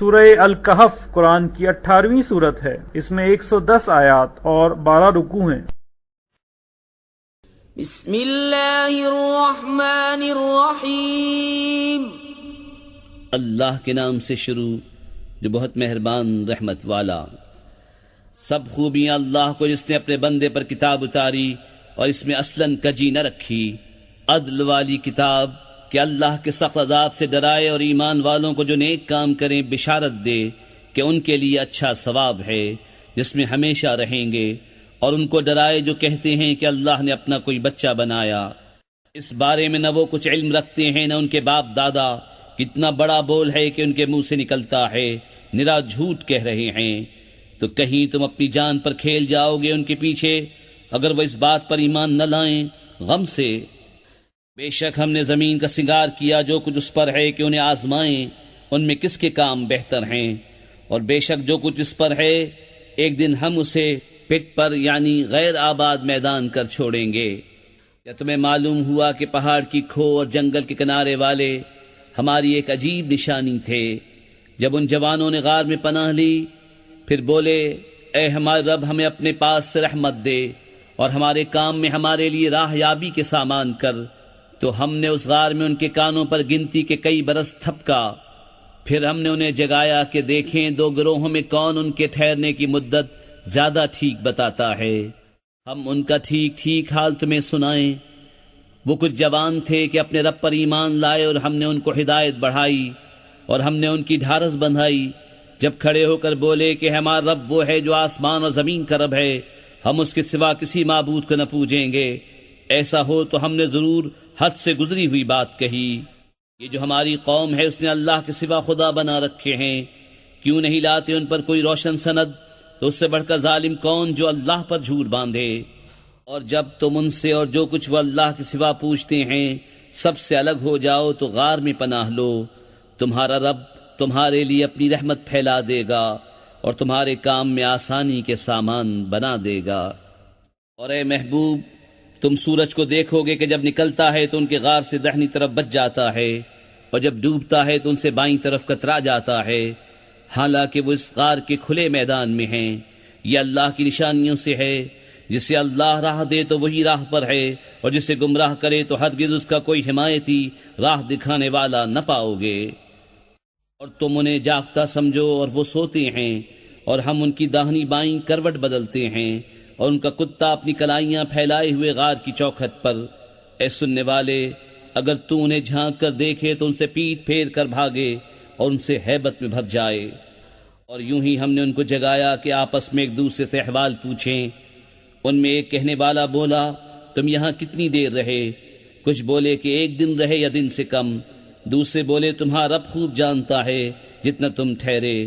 سورہ الکہف قرآن کی 18ویں سورت ہے۔ اس میں 110 آیات اور 12 رکوع ہیں۔ بسم اللہ الرحمن الرحیم۔ اللہ کے نام سے شروع جو بہت مہربان رحمت والا۔ سب خوبیاں اللہ کو جس نے اپنے بندے پر کتاب اتاری اور اس میں اصلاً کجی نہ رکھی، عدل والی کتاب کہ اللہ کے سخت عذاب سے ڈرائے اور ایمان والوں کو جو نیک کام کریں بشارت دے کہ ان کے لیے اچھا ثواب ہے جس میں ہمیشہ رہیں گے، اور ان کو ڈرائے جو کہتے ہیں کہ اللہ نے اپنا کوئی بچہ بنایا۔ اس بارے میں نہ وہ کچھ علم رکھتے ہیں نہ ان کے باپ دادا۔ کتنا بڑا بول ہے کہ ان کے منہ سے نکلتا ہے، نرا جھوٹ کہہ رہے ہیں۔ تو کہیں تم اپنی جان پر کھیل جاؤ گے ان کے پیچھے اگر وہ اس بات پر ایمان نہ لائیں غم سے۔ بے شک ہم نے زمین کا سنگار کیا جو کچھ اس پر ہے کہ انہیں آزمائیں ان میں کس کے کام بہتر ہیں، اور بے شک جو کچھ اس پر ہے ایک دن ہم اسے پٹ پر یعنی غیر آباد میدان کر چھوڑیں گے۔ کیا تمہیں معلوم ہوا کہ پہاڑ کی کھو اور جنگل کے کنارے والے ہماری ایک عجیب نشانی تھے؟ جب ان جوانوں نے غار میں پناہ لی پھر بولے اے ہمارے رب ہمیں اپنے پاس سے رحمت دے اور ہمارے کام میں ہمارے لیے راہ یابی کے سامان کر، تو ہم نے اس غار میں ان کے کانوں پر گنتی کے کئی برس تھپکا۔ پھر ہم نے انہیں جگایا کہ دیکھیں دو گروہوں میں کون ان کے ٹھہرنے کی مدت زیادہ ٹھیک بتاتا ہے۔ ہم ان کا ٹھیک ٹھیک حال تمہیں سنائیں۔ وہ کچھ جوان تھے کہ اپنے رب پر ایمان لائے اور ہم نے ان کو ہدایت بڑھائی اور ہم نے ان کی ڈھارس بندھائی، جب کھڑے ہو کر بولے کہ ہمارا رب وہ ہے جو آسمان اور زمین کا رب ہے، ہم اس کے سوا کسی معبود کو نہ پوجیں گے۔ ایسا ہو تو ہم نے ضرور حد سے گزری ہوئی بات کہی۔ یہ جو ہماری قوم ہے اس نے اللہ کے سوا خدا بنا رکھے ہیں، کیوں نہیں لاتے ان پر کوئی روشن سند؟ تو اس سے بڑھ کر ظالم کون جو اللہ پر جھوٹ باندھے؟ اور جب تم ان سے اور جو کچھ وہ اللہ کے سوا پوچھتے ہیں سب سے الگ ہو جاؤ تو غار میں پناہ لو، تمہارا رب تمہارے لیے اپنی رحمت پھیلا دے گا اور تمہارے کام میں آسانی کے سامان بنا دے گا۔ اور اے محبوب تم سورج کو دیکھو گے کہ جب نکلتا ہے تو ان کے غار سے دہنی طرف بچ جاتا ہے اور جب ڈوبتا ہے تو ان سے بائیں طرف کترا جاتا ہے، حالانکہ وہ اس غار کے کھلے میدان میں ہیں۔ یہ اللہ کی نشانیوں سے ہے، جسے اللہ راہ دے تو وہی راہ پر ہے اور جسے گمراہ کرے تو ہرگز اس کا کوئی حمایتی راہ دکھانے والا نہ پاؤ گے۔ اور تم انہیں جاگتا سمجھو اور وہ سوتے ہیں، اور ہم ان کی داہنی بائیں کروٹ بدلتے ہیں اور ان کا کتا اپنی کلائیاں پھیلائے ہوئے غار کی چوکھٹ پر۔ اے سننے والے اگر تو انہیں جھانک کر دیکھے تو ان سے پیٹ پھیر کر بھاگے اور ان سے ہیبت میں بھر جائے۔ اور یوں ہی ہم نے ان کو جگایا کہ آپس میں ایک دوسرے سے احوال پوچھیں۔ ان میں ایک کہنے والا بولا تم یہاں کتنی دیر رہے؟ کچھ بولے کہ ایک دن رہے یا دن سے کم۔ دوسرے بولے تمہارا رب خوب جانتا ہے جتنا تم ٹھہرے۔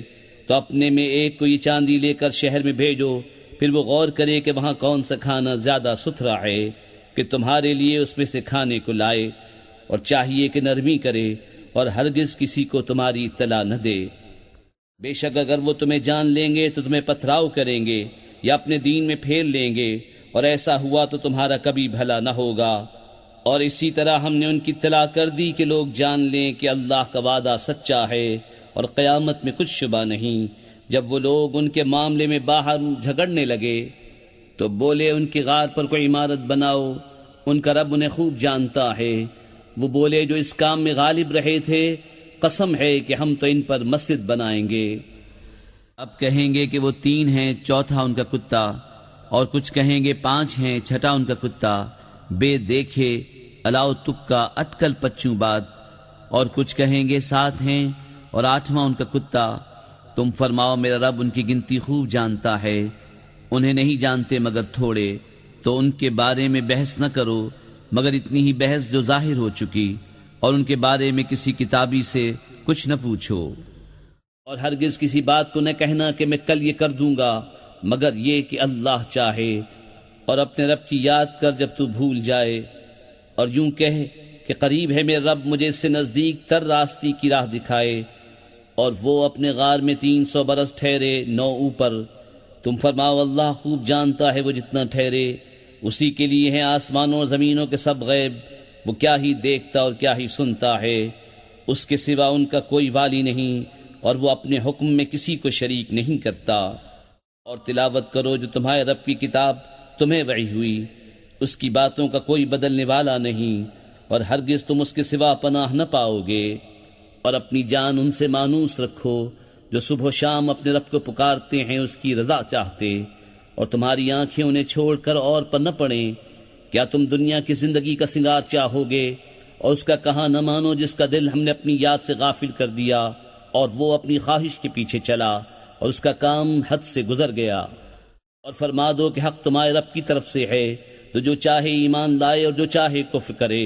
تو اپنے میں ایک کو یہ چاندی لے کر شہر میں بھیجو، پھر وہ غور کرے کہ وہاں کون سا کھانا زیادہ ستھرا ہے کہ تمہارے لیے اس میں سے کھانے کو لائے، اور چاہیے کہ نرمی کرے اور ہرگز کسی کو تمہاری اطلاع نہ دے۔ بے شک اگر وہ تمہیں جان لیں گے تو تمہیں پتھراؤ کریں گے یا اپنے دین میں پھیر لیں گے، اور ایسا ہوا تو تمہارا کبھی بھلا نہ ہوگا۔ اور اسی طرح ہم نے ان کی اطلاع کر دی کہ لوگ جان لیں کہ اللہ کا وعدہ سچا ہے اور قیامت میں کچھ شبہ نہیں۔ جب وہ لوگ ان کے معاملے میں باہر جھگڑنے لگے تو بولے ان کی غار پر کوئی عمارت بناؤ، ان کا رب انہیں خوب جانتا ہے۔ وہ بولے جو اس کام میں غالب رہے تھے قسم ہے کہ ہم تو ان پر مسجد بنائیں گے۔ اب کہیں گے کہ وہ 3 ہیں، چوتھا ان کا کتا، اور کچھ کہیں گے 5 ہیں، چھٹا ان کا کتا، بے دیکھے الاؤ تکا اٹکل پچوں بات، اور کچھ کہیں گے 7 ہیں اور 8واں ان کا کتا۔ تم فرماؤ میرا رب ان کی گنتی خوب جانتا ہے، انہیں نہیں جانتے مگر تھوڑے، تو ان کے بارے میں بحث نہ کرو مگر اتنی ہی بحث جو ظاہر ہو چکی، اور ان کے بارے میں کسی کتابی سے کچھ نہ پوچھو، اور ہرگز کسی بات کو نہ کہنا کہ میں کل یہ کر دوں گا مگر یہ کہ اللہ چاہے، اور اپنے رب کی یاد کر جب تو بھول جائے، اور یوں کہہ کہ قریب ہے میرے رب مجھے اس سے نزدیک تر راستی کی راہ دکھائے۔ اور وہ اپنے غار میں 300 برس ٹھہرے 9 اوپر۔ تم فرماؤ اللہ خوب جانتا ہے وہ جتنا ٹھہرے، اسی کے لیے ہیں آسمانوں اور زمینوں کے سب غیب، وہ کیا ہی دیکھتا اور کیا ہی سنتا ہے، اس کے سوا ان کا کوئی والی نہیں اور وہ اپنے حکم میں کسی کو شریک نہیں کرتا۔ اور تلاوت کرو جو تمہارے رب کی کتاب تمہیں وحی ہوئی، اس کی باتوں کا کوئی بدلنے والا نہیں، اور ہرگز تم اس کے سوا پناہ نہ پاؤ گے۔ اور اپنی جان ان سے مانوس رکھو جو صبح و شام اپنے رب کو پکارتے ہیں اس کی رضا چاہتے، اور تمہاری آنکھیں انہیں چھوڑ کر اور پر نہ پڑیں۔ کیا تم دنیا کی زندگی کا سنگار چاہو گے اور اس کا کہاں نہ مانو جس کا دل ہم نے اپنی یاد سے غافل کر دیا، اور وہ اپنی خواہش کے پیچھے چلا اور اس کا کام حد سے گزر گیا۔ اور فرما دو کہ حق تمہارے رب کی طرف سے ہے، تو جو چاہے ایمان لائے اور جو چاہے کفر کرے۔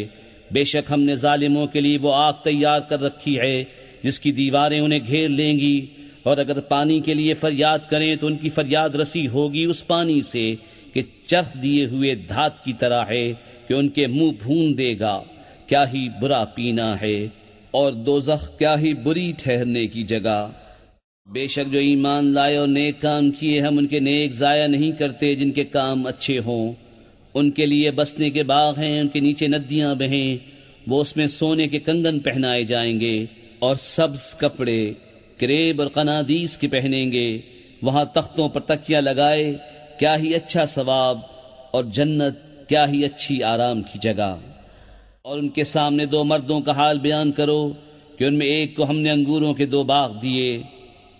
بے شک ہم نے ظالموں کے لیے وہ آگ تیار کر رکھی ہے جس کی دیواریں انہیں گھیر لیں گی، اور اگر پانی کے لیے فریاد کریں تو ان کی فریاد رسی ہوگی اس پانی سے کہ چرخ دیے ہوئے دھات کی طرح ہے کہ ان کے منہ بھون دے گا۔ کیا ہی برا پینا ہے، اور دوزخ کیا ہی بری ٹھہرنے کی جگہ۔ بے شک جو ایمان لائے اور نیک کام کیے ہم ان کے نیک ضائع نہیں کرتے جن کے کام اچھے ہوں۔ ان کے لیے بسنے کے باغ ہیں، ان کے نیچے ندیاں بہیں، وہ اس میں سونے کے کنگن پہنائے جائیں گے اور سبز کپڑے کریب اور قنادیس کے پہنیں گے۔ وہاں تختوں پر تکیہ لگائے، کیا ہی اچھا ثواب، اور جنت کیا ہی اچھی آرام کی جگہ۔ اور ان کے سامنے دو مردوں کا حال بیان کرو کہ ان میں ایک کو ہم نے انگوروں کے 2 باغ دیے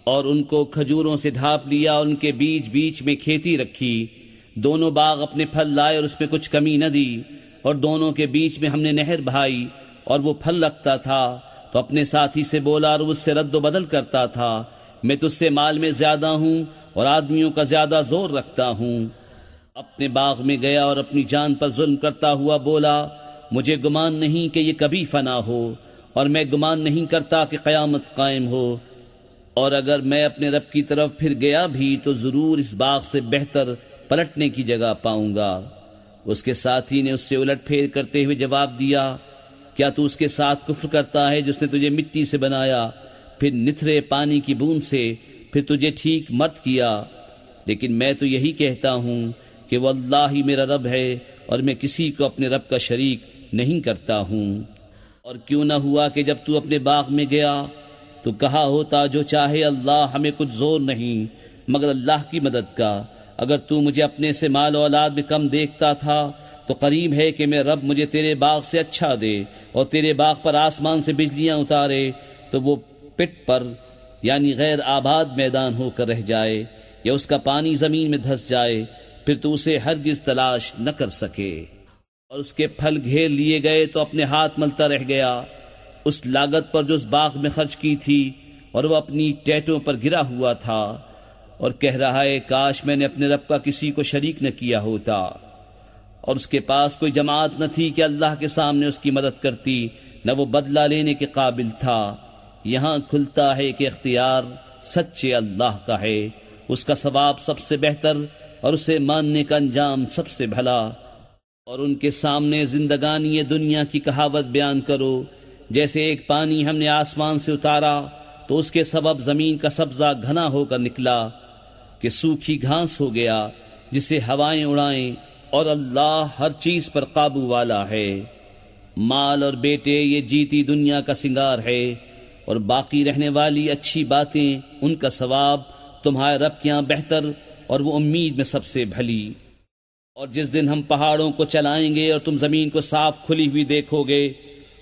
اور ان کو کھجوروں سے ڈھانپ لیا، اور ان کے بیچ بیچ میں کھیتی رکھی۔ دونوں باغ اپنے پھل لائے اور اس میں کچھ کمی نہ دی، اور دونوں کے بیچ میں ہم نے نہر بہائی، اور وہ پھل رکھتا تھا تو اپنے ساتھی سے بولا اور اس سے رد و بدل کرتا تھا، میں تجھ سے مال میں زیادہ ہوں اور آدمیوں کا زیادہ زور رکھتا ہوں۔ اپنے باغ میں گیا اور اپنی جان پر ظلم کرتا ہوا بولا، مجھے گمان نہیں کہ یہ کبھی فنا ہو، اور میں گمان نہیں کرتا کہ قیامت قائم ہو، اور اگر میں اپنے رب کی طرف پھر گیا بھی تو ضرور اس باغ سے بہتر پلٹنے کی جگہ پاؤں گا۔ اس کے ساتھی نے اس سے الٹ پھیر کرتے ہوئے جواب دیا، کیا تو اس کے ساتھ کفر کرتا ہے جس نے تجھے مٹی سے بنایا، پھر نتھرے پانی کی بوند سے، پھر تجھے ٹھیک مرد کیا؟ لیکن میں تو یہی کہتا ہوں کہ وہ اللہ ہی میرا رب ہے، اور میں کسی کو اپنے رب کا شریک نہیں کرتا ہوں۔ اور کیوں نہ ہوا کہ جب تو اپنے باغ میں گیا تو کہا ہوتا، جو چاہے اللہ، ہمیں کچھ زور نہیں مگر اللہ کی مدد کا۔ اگر تو مجھے اپنے سے مال و اولاد میں کم دیکھتا تھا تو قریب ہے کہ میں رب مجھے تیرے باغ سے اچھا دے، اور تیرے باغ پر آسمان سے بجلیاں اتارے تو وہ پٹ پر یعنی غیر آباد میدان ہو کر رہ جائے، یا اس کا پانی زمین میں دھس جائے، پھر تو اسے ہرگز تلاش نہ کر سکے۔ اور اس کے پھل گھیر لیے گئے تو اپنے ہاتھ ملتا رہ گیا اس لاگت پر جو اس باغ میں خرچ کی تھی، اور وہ اپنی ٹہنیوں پر گرا ہوا تھا، اور کہہ رہا ہے کاش میں نے اپنے رب کا کسی کو شریک نہ کیا ہوتا۔ اور اس کے پاس کوئی جماعت نہ تھی کہ اللہ کے سامنے اس کی مدد کرتی، نہ وہ بدلہ لینے کے قابل تھا۔ یہاں کھلتا ہے کہ اختیار سچے اللہ کا ہے، اس کا ثواب سب سے بہتر اور اسے ماننے کا انجام سب سے بھلا۔ اور ان کے سامنے زندگانی دنیا کی کہاوت بیان کرو، جیسے ایک پانی ہم نے آسمان سے اتارا تو اس کے سبب زمین کا سبزہ گھنا ہو کر نکلا کہ سوکھی گھاس ہو گیا جسے ہوائیں اڑائیں، اور اللہ ہر چیز پر قابو والا ہے۔ مال اور بیٹے یہ جیتی دنیا کا سنگار ہے، اور باقی رہنے والی اچھی باتیں ان کا ثواب تمہارے رب کے یہاں بہتر اور وہ امید میں سب سے بھلی۔ اور جس دن ہم پہاڑوں کو چلائیں گے اور تم زمین کو صاف کھلی ہوئی دیکھو گے،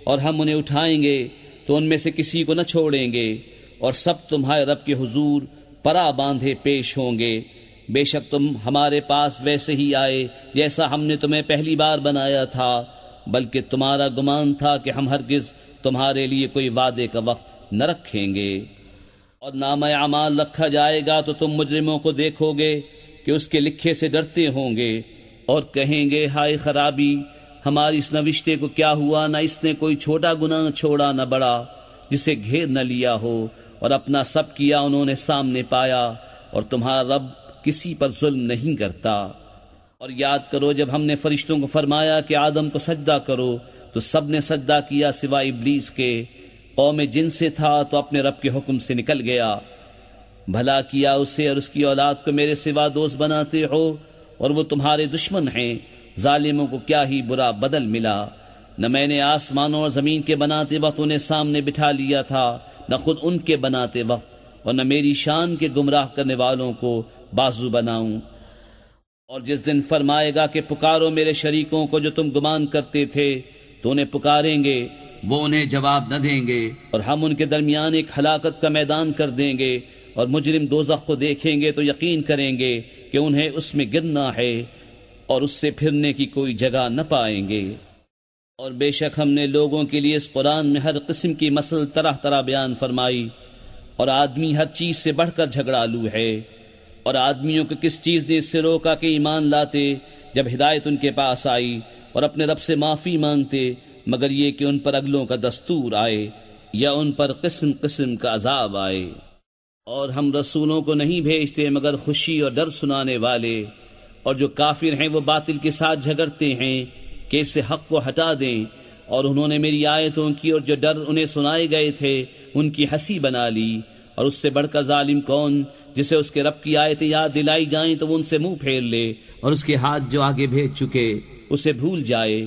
اور ہم انہیں اٹھائیں گے تو ان میں سے کسی کو نہ چھوڑیں گے، اور سب تمہارے رب کے حضور پرا باندھے پیش ہوں گے۔ بے شک تم ہمارے پاس ویسے ہی آئے جیسا ہم نے تمہیں پہلی بار بنایا تھا، بلکہ تمہارا گمان تھا کہ ہم ہرگز تمہارے لیے کوئی وعدے کا وقت نہ رکھیں گے۔ اور نامہ اعمال رکھا جائے گا تو تم مجرموں کو دیکھو گے کہ اس کے لکھے سے ڈرتے ہوں گے، اور کہیں گے ہائے خرابی، ہماری اس نوشتے کو کیا ہوا، نہ اس نے کوئی چھوٹا گناہ چھوڑا نہ بڑا جسے گھیر نہ لیا ہو، اور اپنا سب کیا انہوں نے سامنے پایا، اور تمہارا رب کسی پر ظلم نہیں کرتا۔ اور یاد کرو جب ہم نے فرشتوں کو فرمایا کہ آدم کو سجدہ کرو تو سب نے سجدہ کیا سوائے ابلیس کے، قوم جن سے تھا تو اپنے رب کے حکم سے نکل گیا۔ بھلا کیا اسے اور اس کی اولاد کو میرے سوا دوست بناتے ہو، اور وہ تمہارے دشمن ہیں۔ ظالموں کو کیا ہی برا بدل ملا۔ نہ میں نے آسمانوں اور زمین کے بناتے وقت انہیں سامنے بٹھا لیا تھا، نہ خود ان کے بناتے وقت اور نہ میری شان کے گمراہ کرنے والوں کو بازو بناؤں۔ اور جس دن فرمائے گا کہ پکارو میرے شریکوں کو جو تم گمان کرتے تھے، تو انہیں پکاریں گے، وہ انہیں جواب نہ دیں گے، اور ہم ان کے درمیان ایک ہلاکت کا میدان کر دیں گے، اور مجرم دوزخ کو دیکھیں گے تو یقین کریں گے کہ انہیں اس میں گرنا ہے اور اس سے پھرنے کی کوئی جگہ نہ پائیں گے۔ اور بے شک ہم نے لوگوں کے لیے اس قرآن میں ہر قسم کی مسل طرح طرح بیان فرمائی، اور آدمی ہر چیز سے بڑھ کر جھگڑالو ہے۔ اور آدمیوں کو کس چیز نے اس سے روکا کہ ایمان لاتے جب ہدایت ان کے پاس آئی اور اپنے رب سے معافی مانگتے، مگر یہ کہ ان پر اگلوں کا دستور آئے یا ان پر قسم قسم کا عذاب آئے۔ اور ہم رسولوں کو نہیں بھیجتے مگر خوشی اور ڈر سنانے والے، اور جو کافر ہیں وہ باطل کے ساتھ جھگڑتے ہیں کہ اس سے حق کو ہٹا دیں، اور انہوں نے میری آیتوں کی اور جو ڈر انہیں سنائے گئے تھے ان کی ہنسی بنا لی۔ اور اس سے بڑھ کر ظالم کون جسے اس کے رب کی آیتیں یاد دلائی جائیں تو وہ ان سے منہ پھیر لے، اور اس کے ہاتھ جو آگے بھیج چکے اسے بھول جائے۔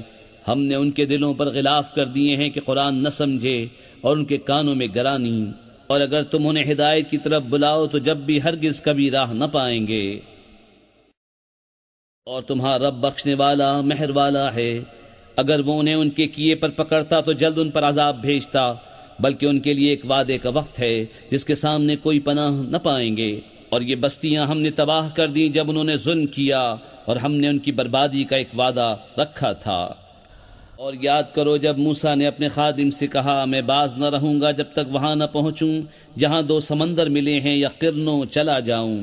ہم نے ان کے دلوں پر غلاف کر دیے ہیں کہ قرآن نہ سمجھے، اور ان کے کانوں میں گرانی، اور اگر تم انہیں ہدایت کی طرف بلاؤ تو جب بھی ہرگز کبھی راہ نہ پائیں گے۔ اور تمہارا رب بخشنے والا مہر والا ہے، اگر وہ انہیں ان کے کیے پر پکڑتا تو جلد ان پر عذاب بھیجتا، بلکہ ان کے لیے ایک وعدے کا وقت ہے جس کے سامنے کوئی پناہ نہ پائیں گے۔ اور یہ بستیاں ہم نے تباہ کر دیں جب انہوں نے ظلم کیا، اور ہم نے ان کی بربادی کا ایک وعدہ رکھا تھا۔ اور یاد کرو جب موسیٰ نے اپنے خادم سے کہا، میں باز نہ رہوں گا جب تک وہاں نہ پہنچوں جہاں دو سمندر ملے ہیں، یا قرنوں چلا جاؤں۔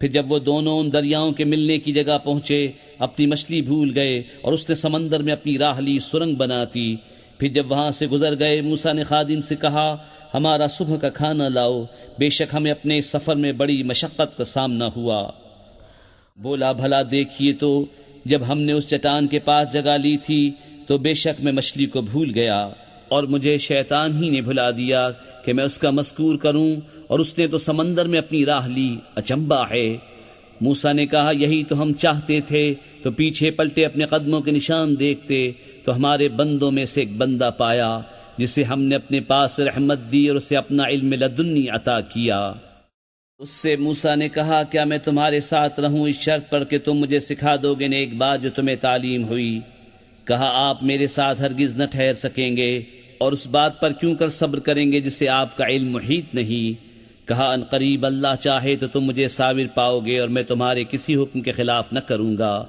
پھر جب وہ دونوں ان دریاؤں کے ملنے کی جگہ پہنچے، اپنی مچھلی بھول گئے، اور اس نے سمندر میں اپنی راہ لی سرنگ بناتی۔ پھر جب وہاں سے گزر گئے، موسیٰ نے خادم سے کہا، ہمارا صبح کا کھانا لاؤ، بے شک ہمیں اپنے اس سفر میں بڑی مشقت کا سامنا ہوا۔ بولا، بھلا دیکھیے تو جب ہم نے اس چٹان کے پاس جگہ لی تھی تو بے شک میں مچھلی کو بھول گیا، اور مجھے شیطان ہی نے بھلا دیا کہ میں اس کا مذکور کروں، اور اس نے تو سمندر میں اپنی راہ لی، اچنبا ہے۔ موسیٰ نے کہا، یہی تو ہم چاہتے تھے، تو پیچھے پلٹے اپنے قدموں کے نشان دیکھتے تو ہمارے بندوں میں سے ایک بندہ پایا جسے ہم نے اپنے پاس رحمت دی اور اسے اپنا علم لدنی عطا کیا۔ اس سے موسیٰ نے کہا، کیا میں تمہارے ساتھ رہوں اس شرط پر کہ تم مجھے سکھا دو گے ایک بات جو تمہیں تعلیم ہوئی؟ کہا، آپ میرے ساتھ ہرگز نہ ٹھہر سکیں گے، اور اس بات پر کیوں کر صبر کریں گے جسے آپ کا علم محیط نہیں؟ کہا، ان قریب اللہ چاہے تو تم مجھے صابر پاؤ گے اور میں تمہارے کسی حکم کے خلاف نہ کروں گا۔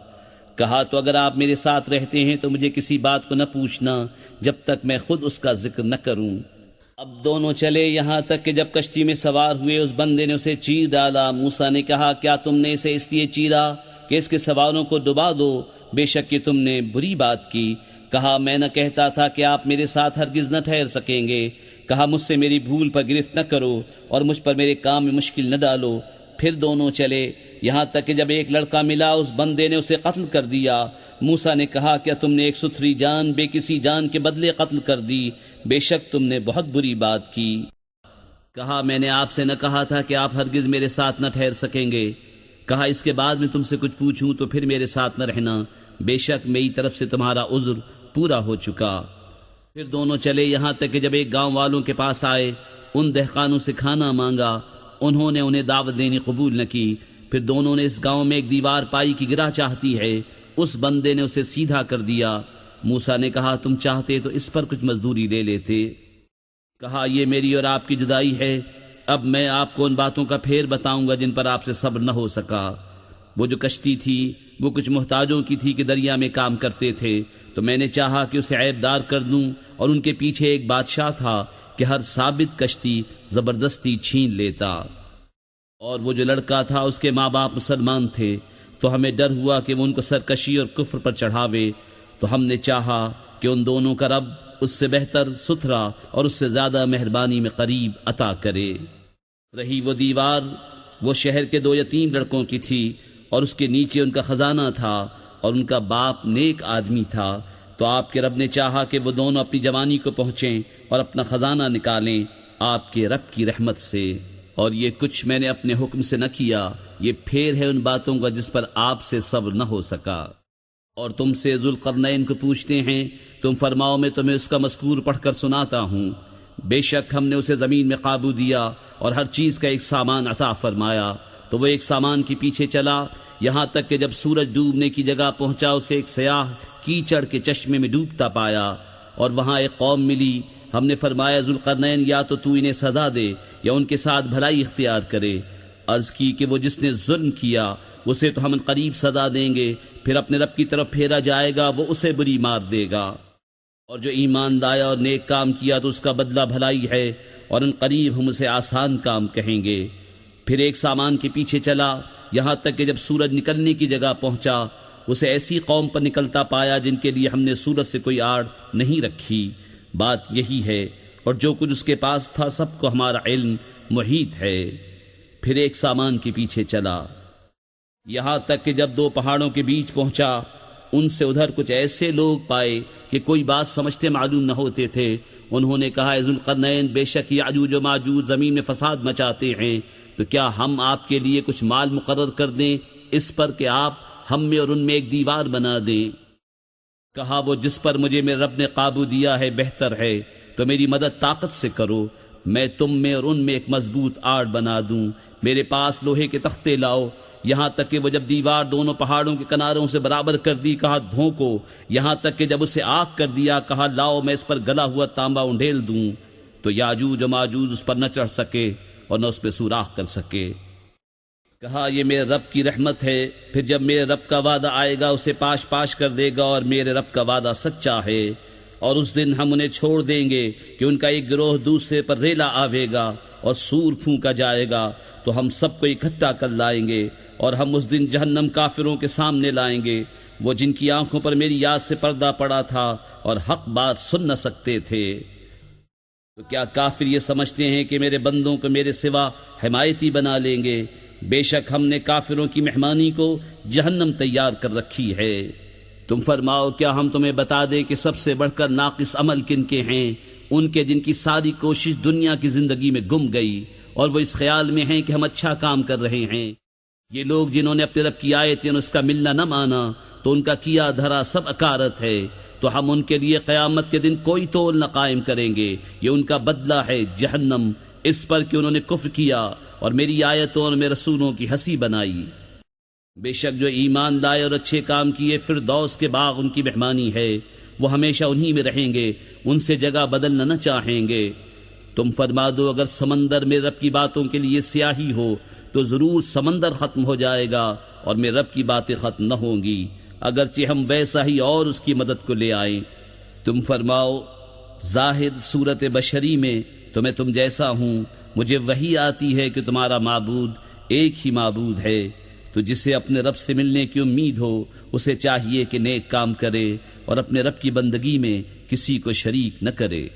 کہا، تو اگر آپ میرے ساتھ رہتے ہیں تو مجھے کسی بات کو نہ پوچھنا جب تک میں خود اس کا ذکر نہ کروں۔ اب دونوں چلے یہاں تک کہ جب کشتی میں سوار ہوئے اس بندے نے اسے چیر ڈالا۔ موسیٰ نے کہا، کیا تم نے اسے اس لیے چیرا کہ اس کے سواروں کو ڈبا دو؟ بے شک کہ تم نے بری بات کی۔ کہا، میں نہ کہتا تھا کہ آپ میرے ساتھ ہرگز نہ ٹھہر سکیں گے۔ کہا، مجھ سے میری بھول پر گرفت نہ کرو اور مجھ پر میرے کام میں مشکل نہ ڈالو۔ پھر دونوں چلے یہاں تک کہ جب ایک لڑکا ملا، اس بندے نے اسے قتل کر دیا۔ موسیٰ نے کہا، کیا تم نے ایک ستھری جان بے کسی جان کے بدلے قتل کر دی؟ بے شک تم نے بہت بری بات کی۔ کہا، میں نے آپ سے نہ کہا تھا کہ آپ ہرگز میرے ساتھ نہ ٹھہر سکیں گے؟ کہا، اس کے بعد میں تم سے کچھ پوچھوں تو پھر میرے ساتھ نہ رہنا، بے شک میری طرف سے تمہارا عذر پورا ہو چکا۔ پھر دونوں چلے یہاں تک کہ جب ایک گاؤں والوں کے پاس آئے، ان دہقانوں سے کھانا مانگا، انہوں نے انہیں دعوت دینی قبول نہ کی۔ پھر دونوں نے اس گاؤں میں ایک دیوار پائی کی گرہ چاہتی ہے، اس بندے نے اسے سیدھا کر دیا۔ موسیٰ نے کہا، تم چاہتے تو اس پر کچھ مزدوری لے لیتے۔ کہا، یہ میری اور آپ کی جدائی ہے، اب میں آپ کو ان باتوں کا پھیر بتاؤں گا جن پر آپ سے صبر نہ ہو سکا۔ وہ جو کشتی تھی وہ کچھ محتاجوں کی تھی کہ دریا میں کام کرتے تھے، تو میں نے چاہا کہ اسے عیب دار کر دوں، اور ان کے پیچھے ایک بادشاہ تھا کہ ہر ثابت کشتی زبردستی چھین لیتا۔ اور وہ جو لڑکا تھا اس کے ماں باپ مسلمان تھے، تو ہمیں ڈر ہوا کہ وہ ان کو سرکشی اور کفر پر چڑھاوے، تو ہم نے چاہا کہ ان دونوں کا رب اس سے بہتر، ستھرا اور اس سے زیادہ مہربانی میں قریب عطا کرے۔ رہی وہ دیوار، وہ شہر کے 2 یتیم لڑکوں کی تھی، اور اس کے نیچے ان کا خزانہ تھا، اور ان کا باپ نیک آدمی تھا۔ تو آپ کے رب نے چاہا کہ وہ دونوں اپنی جوانی کو پہنچیں اور اپنا خزانہ نکالیں آپ کے رب کی رحمت سے۔ اور یہ کچھ میں نے اپنے حکم سے نہ کیا، یہ پھیر ہے ان باتوں کا جس پر آپ سے صبر نہ ہو سکا۔ اور تم سے ذوالقرنین کو پوچھتے ہیں، تم فرماؤ میں تمہیں اس کا مذکور پڑھ کر سناتا ہوں۔ بے شک ہم نے اسے زمین میں قابو دیا اور ہر چیز کا ایک سامان عطا فرمایا، تو وہ ایک سامان کے پیچھے چلا یہاں تک کہ جب سورج ڈوبنے کی جگہ پہنچا اسے ایک سیاہ کیچڑ کے چشمے میں ڈوبتا پایا، اور وہاں ایک قوم ملی۔ ہم نے فرمایا ذوالقرنین یا تو انہیں سزا دے یا ان کے ساتھ بھلائی اختیار کرے۔ عرض کی کہ وہ جس نے ظلم کیا اسے تو ہم قریب سزا دیں گے، پھر اپنے رب کی طرف پھیرا جائے گا، وہ اسے بری مار دے گا، اور جو ایمان لایا اور نیک کام کیا تو اس کا بدلہ بھلائی ہے، اور ان قریب ہم اسے آسان کام کہیں گے۔ پھر ایک سامان کے پیچھے چلا یہاں تک کہ جب سورج نکلنے کی جگہ پہنچا اسے ایسی قوم پر نکلتا پایا جن کے لیے ہم نے سورج سے کوئی آڑ نہیں رکھی۔ بات یہی ہے، اور جو کچھ اس کے پاس تھا سب کو ہمارا علم محیط ہے۔ پھر ایک سامان کے پیچھے چلا یہاں تک کہ جب دو پہاڑوں کے بیچ پہنچا ان سے ادھر کچھ ایسے لوگ پائے کہ کوئی بات سمجھتے معلوم نہ ہوتے تھے۔ انہوں نے کہا اے ذوالقرنین، بے شک یاجوج و ماجوج زمین میں فساد مچاتے ہیں، تو کیا ہم آپ کے لیے کچھ مال مقرر کر دیں اس پر کہ آپ ہم میں اور ان میں ایک دیوار بنا دیں؟ کہا وہ جس پر مجھے میرے رب نے قابو دیا ہے بہتر ہے، تو میری مدد طاقت سے کرو، میں تم میں اور ان میں ایک مضبوط آڑ بنا دوں۔ میرے پاس لوہے کے تختے لاؤ، یہاں تک کہ وہ جب دیوار دونوں پہاڑوں کے کناروں سے برابر کر دی کہا دھوکو، یہاں تک کہ جب اسے آگ کر دیا کہا لاؤ میں اس پر گلا ہوا تانبا انڈھیل دوں، تو یاجوج و ماجوج اس پر نہ چڑھ سکے اور نہ اس پہ سوراخ کر سکے۔ کہا یہ میرے رب کی رحمت ہے، پھر جب میرے رب کا وعدہ آئے گا اسے پاش پاش کر دے گا، اور میرے رب کا وعدہ سچا ہے، اور اس دن ہم انہیں چھوڑ دیں گے کہ ان کا ایک گروہ دوسرے پر ریلا آوے گا اور سور پھونکا جائے گا، تو ہم سب کو اکٹھا کر لائیں گے، اور ہم اس دن جہنم کافروں کے سامنے لائیں گے، وہ جن کی آنکھوں پر میری یاد سے پردہ پڑا تھا اور حق بات سن نہ سکتے تھے۔ تو کیا کافر یہ سمجھتے ہیں کہ میرے بندوں کو میرے سوا حمایتی بنا لیں گے؟ بے شک ہم نے کافروں کی مہمانی کو جہنم تیار کر رکھی ہے۔ تم فرماؤ کیا ہم تمہیں بتا دیں کہ سب سے بڑھ کر ناقص عمل کن کے ہیں؟ ان کے جن کی ساری کوشش دنیا کی زندگی میں گم گئی اور وہ اس خیال میں ہیں کہ ہم اچھا کام کر رہے ہیں۔ یہ لوگ جنہوں نے اپنے رب کی آیتیں اور اس کا ملنا نہ مانا تو ان کا کیا دھرا سب اکارت ہے، تو ہم ان کے لیے قیامت کے دن کوئی تول نہ قائم کریں گے، یہ ان کا بدلہ ہے جہنم، اس پر کہ انہوں نے کفر کیا اور میری آیتوں اور میرے رسولوں کی ہنسی بنائی۔ بے شک جو ایمان لائے اور اچھے کام کیے فردوس کے باغ ان کی مہمانی ہے، وہ ہمیشہ انہی میں رہیں گے، ان سے جگہ بدلنا نہ چاہیں گے۔ تم فرما دو اگر سمندر میرے رب کی باتوں کے لیے سیاہی ہو تو ضرور سمندر ختم ہو جائے گا اور میرے رب کی باتیں ختم نہ ہوں گی، اگرچہ ہم ویسا ہی اور اس کی مدد کو لے آئیں۔ تم فرماؤ ظاہر صورت بشری میں تو میں تم جیسا ہوں، مجھے وحی آتی ہے کہ تمہارا معبود ایک ہی معبود ہے، تو جسے اپنے رب سے ملنے کی امید ہو اسے چاہیے کہ نیک کام کرے اور اپنے رب کی بندگی میں کسی کو شریک نہ کرے۔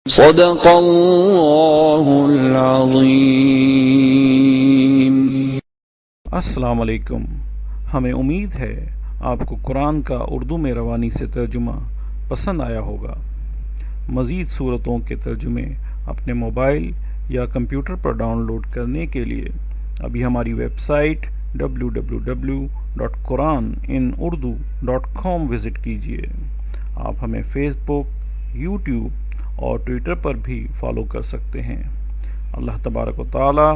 صدق اللہ العظیم۔ السلام علیکم، ہمیں امید ہے آپ کو قرآن کا اردو میں روانی سے ترجمہ پسند آیا ہوگا۔ مزید صورتوں کے ترجمے اپنے موبائل یا کمپیوٹر پر ڈاؤن لوڈ کرنے کے لیے ابھی ہماری ویب سائٹ www.quraninurdu.com وزٹ کیجیے۔ آپ ہمیں فیس بک، یوٹیوب اور ٹویٹر پر بھی فالو کر سکتے ہیں۔ اللہ تبارک و تعالی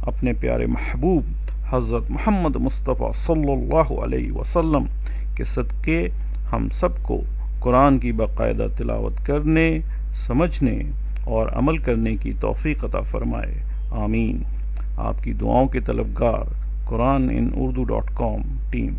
اپنے پیارے محبوب حضرت محمد مصطفیٰ صلی اللہ علیہ وسلم کے صدقے ہم سب کو قرآن کی باقاعدہ تلاوت کرنے، سمجھنے اور عمل کرنے کی توفیق عطا فرمائے، آمین۔ آپ کی دعاؤں کے طلبگار قرآن ان اردو .com ٹیم۔